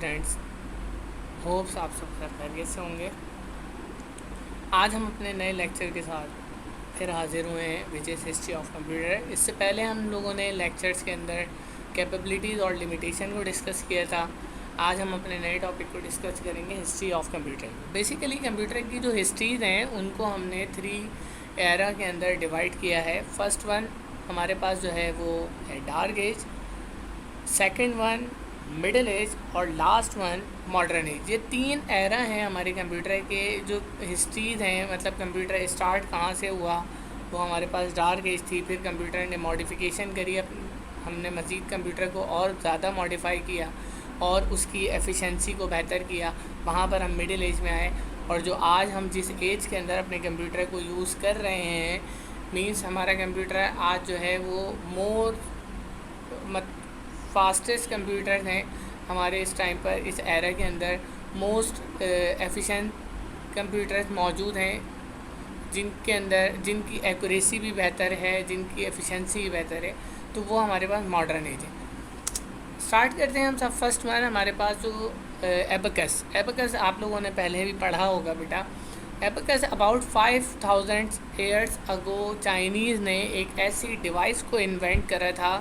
Students, hopes आप सब खैरियत से होंगे। आज हम अपने नए लेक्चर के साथ फिर हाजिर हुए हैं which is history of computer. इससे पहले हम लोगों ने लेक्चर्स के अंदर कैपेबिलिटीज़ और लिमिटेशन को डिस्कस किया था। आज हम अपने नए टॉपिक को डिस्कस करेंगे, history of computer. Basically computer की जो हिस्ट्रीज़ हैं उनको हमने 3 एरा के अंदर डिवाइड किया है। फर्स्ट वन हमारे पास जो है वो है dark age, second one middle age और लास्ट वन मॉडर्न एज। ये 3 एरा हैं हमारे कंप्यूटर के जो हिस्ट्रीज़ हैं, मतलब कंप्यूटर स्टार्ट कहाँ से हुआ। वो हमारे पास डार्क एज थी, फिर कंप्यूटर ने मॉडिफिकेशन करी, हमने मज़ीद कंप्यूटर को और ज़्यादा मॉडिफाई किया और उसकी एफिशिएंसी को बेहतर किया। वहाँ पर हम मिडिल एज में आए और जो आज हम जिस एज के अंदर अपने कंप्यूटर को यूज़ कर रहे हैं, मींस हमारा कंप्यूटर आज जो है वो मोर फास्टेस्ट कंप्यूटर हैं हमारे इस टाइम पर। इस एरा के अंदर मोस्ट एफिशिएंट कंप्यूटर्स मौजूद हैं जिनकी एक्यूरेसी भी बेहतर है, जिनकी एफिशिएंसी भी बेहतर है। तो वो हमारे पास मॉडर्न एज है। स्टार्ट करते हैं हम सब। फर्स्ट वन हमारे पास जो एबकस आप लोगों ने पहले भी पढ़ा होगा बेटा। Abacus about 5000 years ago Chinese ने एक ऐसी डिवाइस को इन्वेंट करा था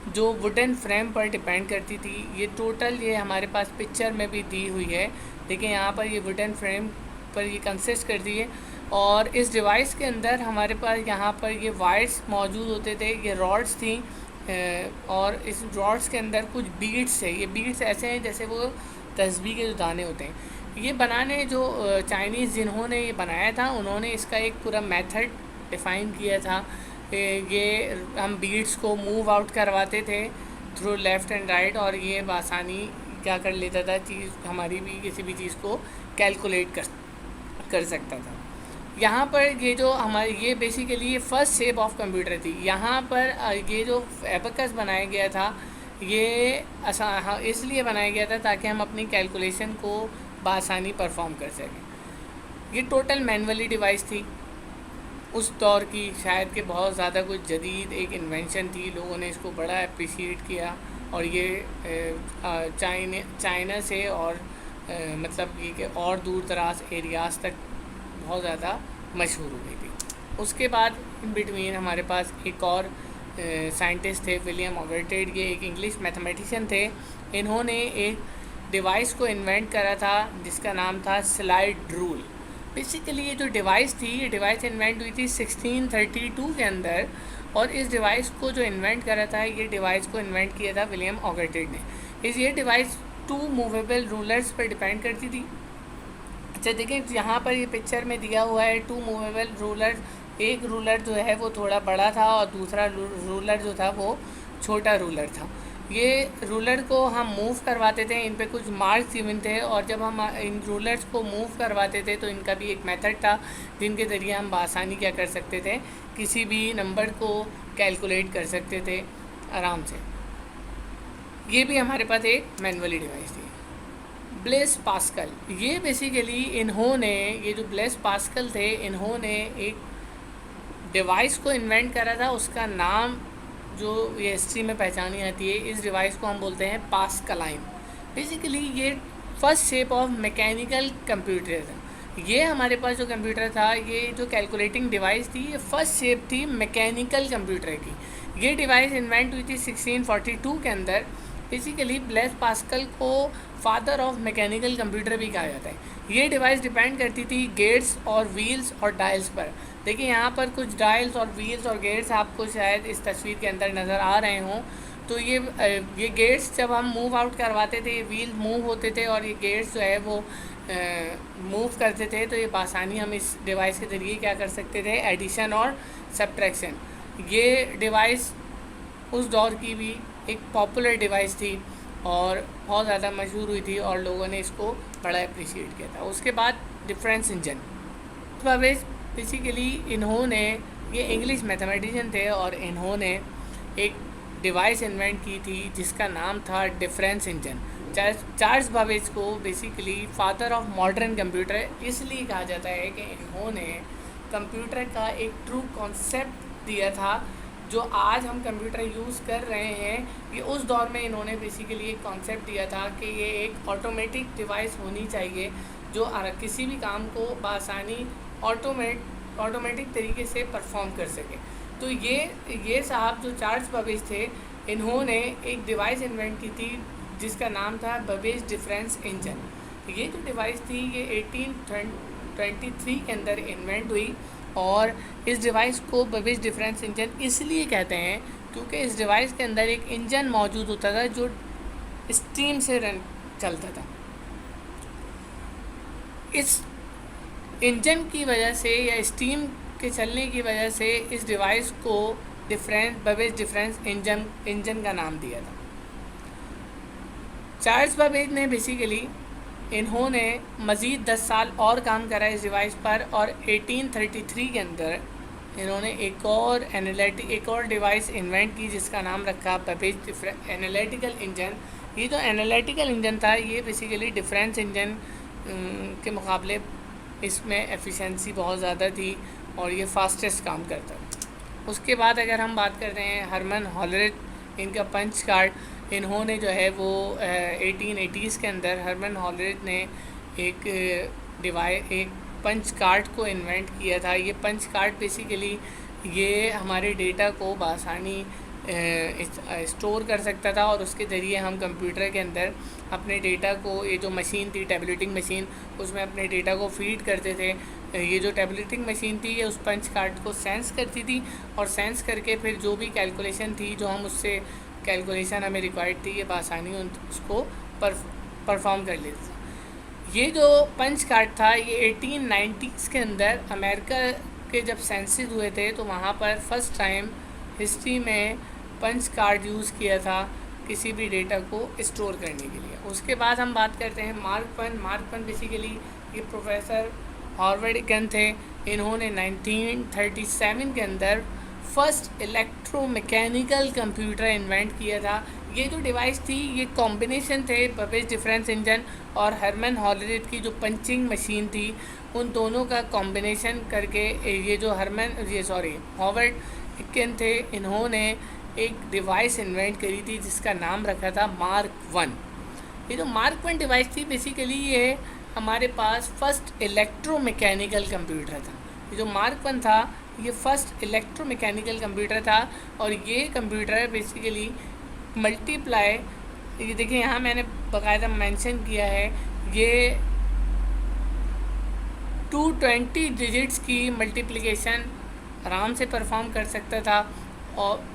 जो वुडन फ्रेम पर डिपेंड करती थी। ये टोटल ये हमारे पास पिक्चर में भी दी हुई है। देखिए यहाँ पर ये वुडन फ्रेम पर ये कंसिस्ट करती है और इस डिवाइस के अंदर हमारे पास यहाँ पर ये वायर्स मौजूद होते थे, ये रॉड्स थी और इस रॉड्स के अंदर कुछ बीड्स है। ये बीड्स ऐसे हैं जैसे वो तस्बीह के जो दाने होते हैं। ये बनाने जो चाइनीज़ जिन्होंने ये बनाया था उन्होंने इसका एक पूरा मेथड डिफ़ाइन किया था। ये हम बीड्स को मूव आउट करवाते थे थ्रू लेफ़्ट एंड राइट और ये आसानी क्या कर लेता था, चीज़ हमारी भी किसी भी चीज़ को कैलकुलेट कर सकता था। यहाँ पर ये जो हमारी ये बेसिकली ये फर्स्ट शेप ऑफ कंप्यूटर थी। यहाँ पर ये जो एबकस बनाया गया था ये इसलिए बनाया गया था ताकि हम अपनी कैलकुलेशन को बआसानी परफॉर्म कर सकें। ये टोटल मैनुअली डिवाइस थी। उस दौर की शायद कि बहुत ज़्यादा कुछ जदीद एक इन्वेंशन थी, लोगों ने इसको बड़ा अप्रिशिएट किया और ये चाइना से और मतलब ये कि और दूर दराज एरियाज़ तक बहुत ज़्यादा मशहूर हो गई थी। उसके बाद इन बिटवीन हमारे पास एक और साइंटिस्ट थे, विलियम ऑगरटेड। ये एक इंग्लिश मैथमेटिशियन थे। इन्होंने एक डिवाइस को इन्वेंट करा था जिसका नाम था स्लाइड रूल। बेसिकली ये जो डिवाइस थी, ये डिवाइस इन्वेंट हुई थी 1632 के अंदर और इस डिवाइस को जो इन्वेंट करा था, ये डिवाइस को इन्वेंट किया था विलियम ऑगरटेड ने। ये डिवाइस 2 मूवेबल रूलर्स पर डिपेंड करती थी। अच्छा देखें यहाँ पर ये पिक्चर में दिया हुआ है 2 मूवेबल रूलर। एक रूलर जो है वो थोड़ा बड़ा था और दूसरा रूलर जो था वो छोटा रूलर था। ये रूलर को हम मूव करवाते थे, इन पे कुछ मार्क्स गिवन थे और जब हम इन रूलर्स को मूव करवाते थे तो इनका भी एक मेथड था जिनके ज़रिए हम बआसानी क्या कर सकते थे, किसी भी नंबर को कैलकुलेट कर सकते थे आराम से। ये भी हमारे पास एक मैनुअली डिवाइस थी। ब्लेस पास्कल, ये बेसिकली इन्होंने ये जो ब्लेस पास्कल थे इन्होंने एक डिवाइस को इन्वेंट करा था। उसका नाम जो ये हिस्ट्री में पहचानी जाती है, इस डिवाइस को हम बोलते हैं पास्कलाइन। बेसिकली ये first shape of mechanical computer था। ये हमारे पास जो कंप्यूटर था, ये जो कैलकुलेटिंग डिवाइस थी, ये फर्स्ट शेप थी मैकेनिकल कंप्यूटर की। ये डिवाइस इन्वेंट हुई थी 1642 के अंदर। बेसिकली ब्लेस पास्कल को फादर ऑफ मैकेनिकल कंप्यूटर भी कहा जाता है। ये डिवाइस डिपेंड करती थी गेट्स और व्हील्स और डायल्स पर। देखिए यहाँ पर कुछ डायल्स और व्हील्स और गेट्स आपको शायद इस तस्वीर के अंदर नज़र आ रहे हों। तो ये गेट्स जब हम मूव आउट करवाते थे, ये व्हील मूव होते थे और ये गेट्स जो है वो मूव करते थे। तो ये बआसानी हम इस डिवाइस के ज़रिए क्या कर सकते थे, एडिशन और सब्ट्रैक्शन। ये डिवाइस उस दौर की भी एक पॉपुलर डिवाइस थी और बहुत ज़्यादा मशहूर हुई थी और लोगों ने इसको बड़ा अप्रिशिएट किया था। उसके बाद डिफरेंस इंजन। बेसिकली इन्होंने, ये इंग्लिश मैथमेटिशियन थे और इन्होंने एक डिवाइस इन्वेंट की थी जिसका नाम था डिफरेंस इंजन। चार्ल्स बाबेज को basically father of modern computer इसलिए कहा जाता है कि इन्होंने कंप्यूटर का एक ट्रू कॉन्सेप्ट दिया था जो आज हम कंप्यूटर यूज़ कर रहे हैं, ये उस दौर में इन्होंने बेसिकली एक कॉन्सेप्ट दिया था कि ये एक ऑटोमेटिक डिवाइस होनी चाहिए जो किसी भी काम को बआसानी ऑटोमेटिक तरीके से परफॉर्म कर सके। तो ये साहब जो चार्ल्स बेबेज थे, इन्होंने एक डिवाइस इन्वेंट की थी जिसका नाम था बेबेज डिफरेंस इंजन। ये जो डिवाइस थी ये 1823 के अंदर इन्वेंट हुई, और इस डिवाइस को बेबेज डिफरेंस इंजन इसलिए कहते हैं क्योंकि इस डिवाइस के अंदर एक इंजन मौजूद होता था जो स्टीम से रन चलता था। इस इंजन की वजह से या स्टीम के चलने की वजह से इस डिवाइस को बेबेज डिफरेंस इंजन का नाम दिया था। चार्ल्स बेबेज ने बेसिकली इन्होंने मज़ीद 10 साल और काम करा इस डिवाइस पर, और 1833 के अंदर इन्होंने एक और डिवाइस इन्वेंट की जिसका नाम रखा बेबेज एनालिटिकल इंजन। ये जो एनालिटिकल इंजन था ये बेसिकली डिफरेंस इंजन के मुकाबले इसमें एफिशिएंसी बहुत ज़्यादा थी और ये फास्टेस्ट काम करता था। उसके बाद अगर हम बात करते हैं हरमन हॉलरेट, इनका पंच कार्ड, इन्होंने जो है वो 1880s के अंदर हरमन हॉलरेट ने एक पंच कार्ड को इन्वेंट किया था। ये पंच कार्ड बेसिकली ये हमारे डेटा को बआसानी स्टोर कर सकता था, और उसके ज़रिए हम कंप्यूटर के अंदर अपने डेटा को, ये जो मशीन थी टैबलेटिंग मशीन, उसमें अपने डेटा को फीड करते थे। ये जो टैबलेटिंग मशीन थी ये उस पंच कार्ड को सेंस करती थी, और सेंस करके फिर जो भी कैलकुलेशन थी, जो हम उससे कैलकुलेशन हमें रिक्वायर्ड थी, ये बआसानी उसको परफॉर्म कर लेते थे। ये जो पंच कार्ड था ये 1890s के अंदर अमेरिका के जब सेंसिस हुए थे तो वहाँ पर फर्स्ट टाइम हिस्ट्री में पंच कार्ड यूज़ किया था किसी भी डेटा को स्टोर करने के लिए। उसके बाद हम बात करते हैं मार्क वन बेसिकली ये प्रोफेसर हार्वर्ड गन थे। इन्होंने 1937 के अंदर फर्स्ट इलेक्ट्रोमैकेनिकल कंप्यूटर इन्वेंट किया था। ये जो डिवाइस थी ये कॉम्बिनेशन थे बेबेज डिफरेंस इंजन और हरमन हॉलरेट की जो पंचिंग मशीन थी, उन दोनों का कॉम्बिनेशन करके ये जो हार्वर्ड गन थे, इन्होंने एक डिवाइस इन्वेंट करी थी जिसका नाम रखा था मार्क वन। ये जो मार्क वन डिवाइस थी बेसिकली ये हमारे पास फर्स्ट इलेक्ट्रोमैकेनिकल कंप्यूटर था। ये जो मार्क वन था ये फर्स्ट इलेक्ट्रोमैकेनिकल कंप्यूटर था, और ये कंप्यूटर बेसिकली मल्टीप्लाई, ये देखिए यहाँ मैंने बाकायदा मेंशन किया है, ये 220 डिजिट्स की मल्टीप्लिकेशन आराम से परफॉर्म कर सकता था, और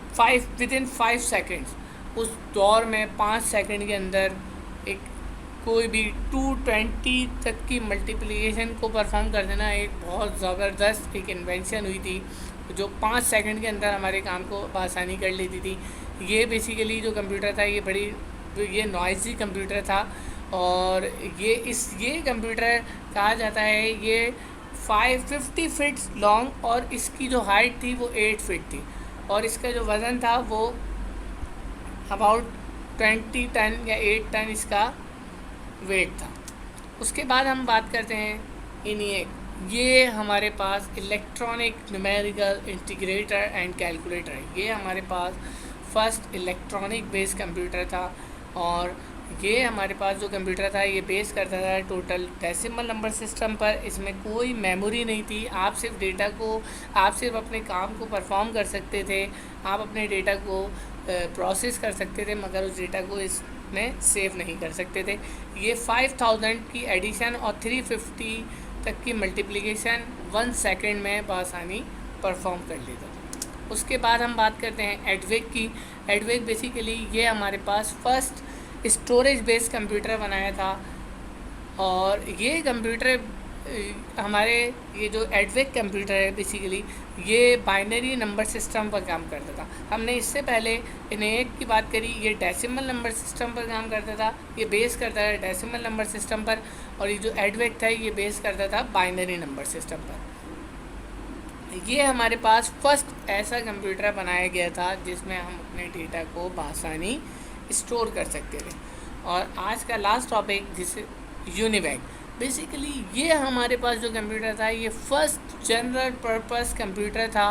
विदिन 5 सेकेंड्स। उस दौर में 5 सेकंड के अंदर एक कोई भी 220 तक की मल्टीप्लिकेशन को परफॉर्म कर देना एक बहुत ज़बरदस्त एक इन्वेंशन हुई थी जो 5 सेकंड के अंदर हमारे काम को आसानी कर लेती थी। ये बेसिकली जो कंप्यूटर था ये नॉइज़ी कंप्यूटर था, और ये कंप्यूटर कहा जाता है ये 550 फीट लॉन्ग, और इसकी जो हाइट थी वो 8 फीट थी, और इसका जो वज़न था वो अबाउट 20 टन या 8 टन इसका वेट था। उसके बाद हम बात करते हैं ये हमारे पास electronic numerical integrator and calculator है। ये हमारे पास फर्स्ट इलेक्ट्रॉनिक बेस कंप्यूटर था, और ये हमारे पास जो कंप्यूटर था ये बेस करता था टोटल डेसिमल नंबर सिस्टम पर। इसमें कोई मेमोरी नहीं थी, आप सिर्फ अपने काम को परफॉर्म कर सकते थे, आप अपने डेटा को प्रोसेस कर सकते थे, मगर उस डेटा को इसमें सेव नहीं कर सकते थे। ये 5000 की एडिशन और 350 तक की मल्टीप्लिकेशन 1 सेकंड में बआसानी परफॉर्म कर लेता था। उसके बाद हम बात करते हैं एडवेक की। एडवेक बेसिकली ये हमारे पास फर्स्ट स्टोरेज बेस्ड कंप्यूटर बनाया था, और ये कंप्यूटर ये जो एडवेक कंप्यूटर है बेसिकली ये बाइनरी नंबर सिस्टम पर काम करता था। हमने इससे पहले इन्हें की बात करी, ये डेसिमल नंबर सिस्टम पर काम करता था, ये बेस करता है डेसिमल नंबर सिस्टम पर, और ये जो एडवेक था ये बेस करता था बाइनरी नंबर सिस्टम पर। ये हमारे पास फर्स्ट ऐसा कंप्यूटर बनाया गया था जिसमें हम अपने डेटा को बआसानी स्टोर कर सकते थे। और आज का लास्ट टॉपिक जिसे यूनिवैक, बेसिकली ये हमारे पास जो कंप्यूटर था ये फर्स्ट जनरल पर्पस कंप्यूटर था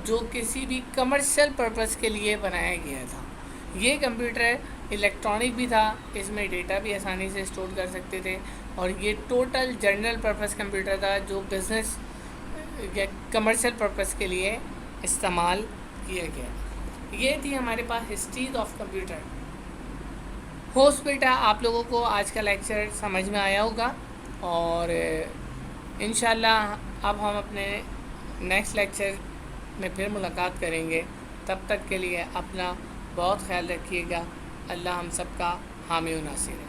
जो किसी भी कमर्शियल पर्पस के लिए बनाया गया था। ये कंप्यूटर इलेक्ट्रॉनिक भी था, इसमें डेटा भी आसानी से स्टोर कर सकते थे, और ये टोटल जनरल पर्पस कंप्यूटर था जो बिज़नेस या कमर्शियल पर्पस के लिए इस्तेमाल किया गया। ये थी हमारे पास हिस्ट्री ऑफ कंप्यूटर। होस्ट बेटा आप लोगों को आज का लेक्चर समझ में आया होगा, और इंशाल्लाह अब हम अपने नेक्स्ट लेक्चर में फिर मुलाकात करेंगे। तब तक के लिए अपना बहुत ख्याल रखिएगा। अल्लाह हम सबका हामी व नासिर है।